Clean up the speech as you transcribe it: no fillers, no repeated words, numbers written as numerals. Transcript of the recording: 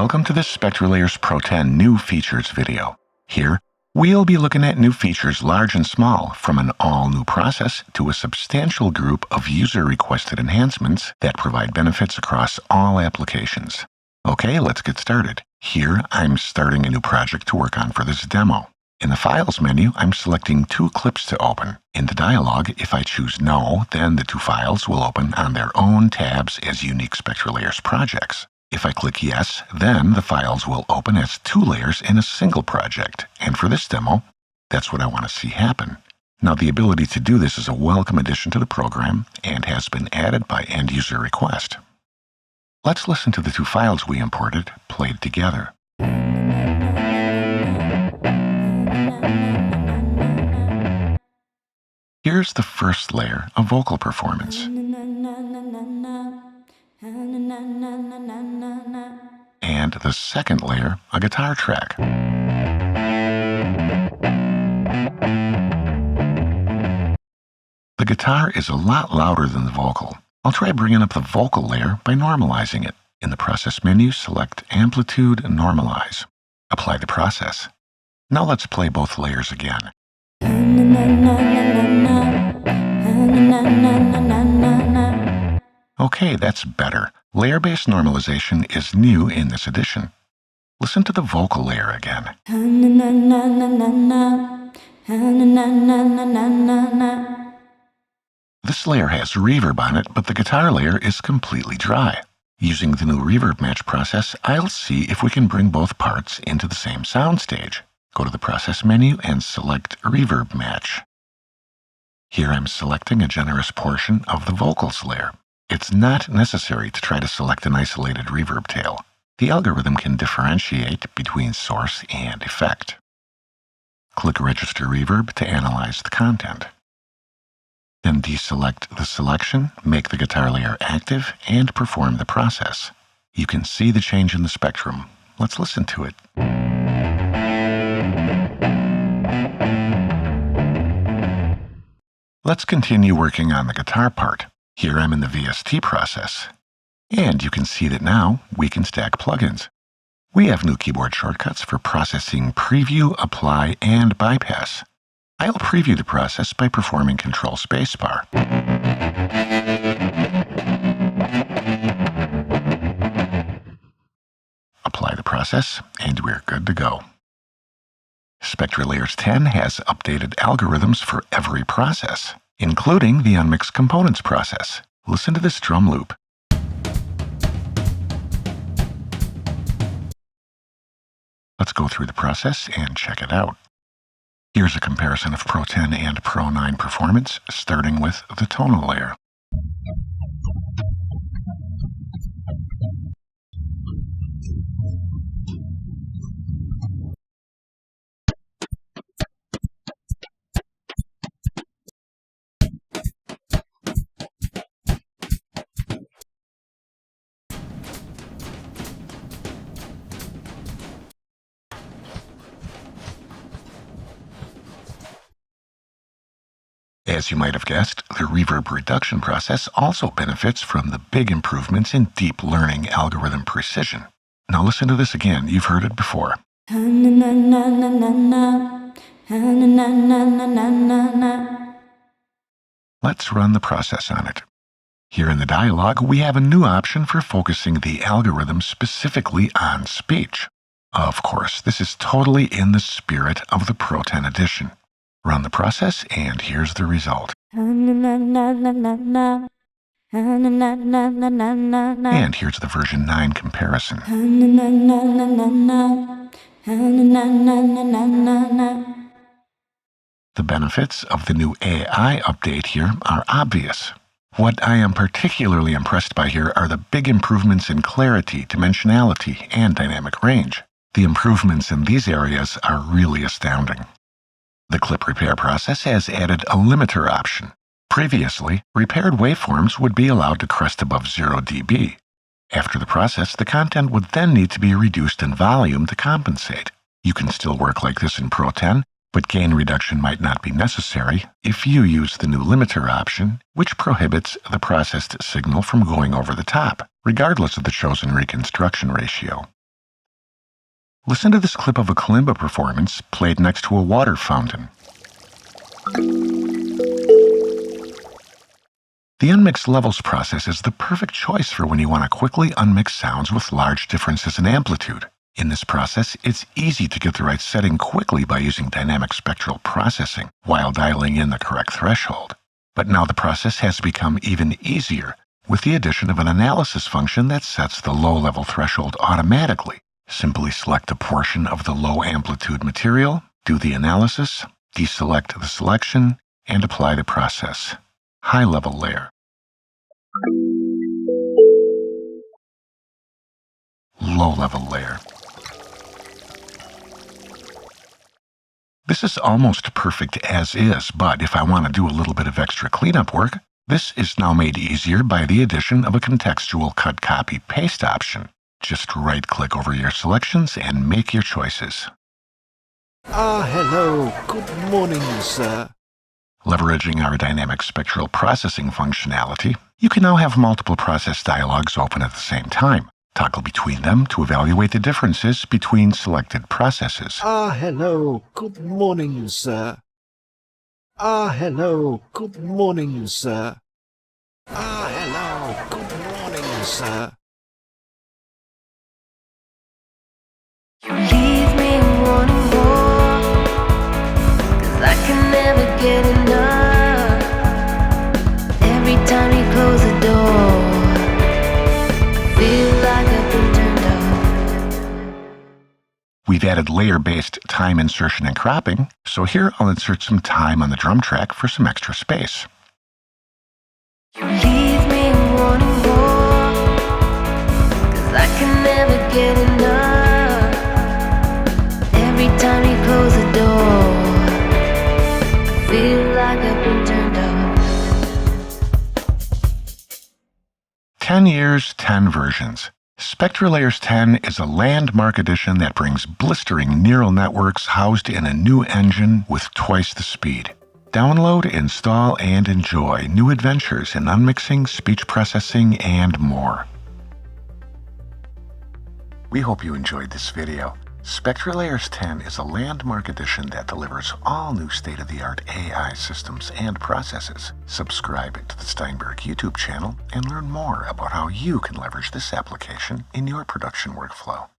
Welcome to this SpectraLayers Pro 10 New Features video. Here, we'll be looking at new features large and small, from an all-new process to a substantial group of user-requested enhancements that provide benefits across all applications. Okay, let's get started. Here, I'm starting a new project to work on for this demo. In the Files menu, I'm selecting two clips to open. In the dialog, if I choose No, then the two files will open on their own tabs as unique SpectraLayers projects. If I click Yes, then the files will open as two layers in a single project. And for this demo, that's what I want to see happen. Now, the ability to do this is a welcome addition to the program and has been added by end-user request. Let's listen to the two files we imported played together. Here's the first layer of vocal performance. And the second layer, a guitar track. The guitar is a lot louder than the vocal. I'll try bringing up the vocal layer by normalizing it. In the process menu, select Amplitude and Normalize. Apply the process. Now let's play both layers again. Okay, that's better. Layer-based normalization is new in this edition. Listen to the vocal layer again. This layer has reverb on it, but the guitar layer is completely dry. Using the new Reverb Match process, I'll see if we can bring both parts into the same soundstage. Go to the Process menu and select Reverb Match. Here I'm selecting a generous portion of the vocals layer. It's not necessary to try to select an isolated reverb tail. The algorithm can differentiate between source and effect. Click Register Reverb to analyze the content. Then deselect the selection, make the guitar layer active, and perform the process. You can see the change in the spectrum. Let's listen to it. Let's continue working on the guitar part. Here I'm in the VST process. And you can see that now we can stack plugins. We have new keyboard shortcuts for processing Preview, Apply, and Bypass. I'll preview the process by performing Control Spacebar. Apply the process, and we're good to go. SpectraLayers 10 has updated algorithms for every process, including the Unmix components process. Listen to this drum loop. Let's go through the process and check it out. Here's a comparison of Pro 10 and Pro 9 performance, starting with the tonal layer. As you might have guessed, the reverb reduction process also benefits from the big improvements in deep learning algorithm precision. Now listen to this again. You've heard it before. Let's run the process on it. Here in the dialog, we have a new option for focusing the algorithm specifically on speech. Of course, this is totally in the spirit of the Pro 10 edition. Run the process, and here's the result. And here's the version 9 comparison. The benefits of the new AI update here are obvious. What I am particularly impressed by here are the big improvements in clarity, dimensionality, and dynamic range. The improvements in these areas are really astounding. The clip repair process has added a limiter option. Previously, repaired waveforms would be allowed to crest above 0 dB. After the process, the content would then need to be reduced in volume to compensate. You can still work like this in Pro 10, but gain reduction might not be necessary if you use the new limiter option, which prohibits the processed signal from going over the top, regardless of the chosen reconstruction ratio. Listen to this clip of a kalimba performance played next to a water fountain. The Unmix Levels process is the perfect choice for when you want to quickly unmix sounds with large differences in amplitude. In this process, it's easy to get the right setting quickly by using dynamic spectral processing while dialing in the correct threshold. But now the process has become even easier with the addition of an analysis function that sets the low-level threshold automatically. Simply select a portion of the low-amplitude material, do the analysis, deselect the selection, and apply the process. High-level layer. Low-level layer. This is almost perfect as is, but if I want to do a little bit of extra cleanup work, this is now made easier by the addition of a contextual cut, copy, paste option. Just right-click over your selections and make your choices. Hello. Good morning, sir. Leveraging our dynamic spectral processing functionality, you can now have multiple process dialogs open at the same time. Toggle between them to evaluate the differences between selected processes. Hello. Good morning, sir. Hello. Good morning, sir. Hello. Good morning, sir. You leave me wanting more, 'cause I can never get enough. Every time you close the door, feel like I've been turned up. We've added layer-based time insertion and cropping, so here I'll insert some time on the drum track for some extra space. You leave me wanting more, 'cause I can never get enough. Every time you close the door, feel like I've been turned up. 10 years, 10 versions. SpectraLayers 10 is a landmark edition that brings blistering neural networks housed in a new engine with twice the speed. Download, install, and enjoy new adventures in unmixing, speech processing, and more. We hope you enjoyed this video. SpectraLayers 10 is a landmark edition that delivers all new state-of-the-art AI systems and processes. Subscribe to the Steinberg YouTube channel and learn more about how you can leverage this application in your production workflow.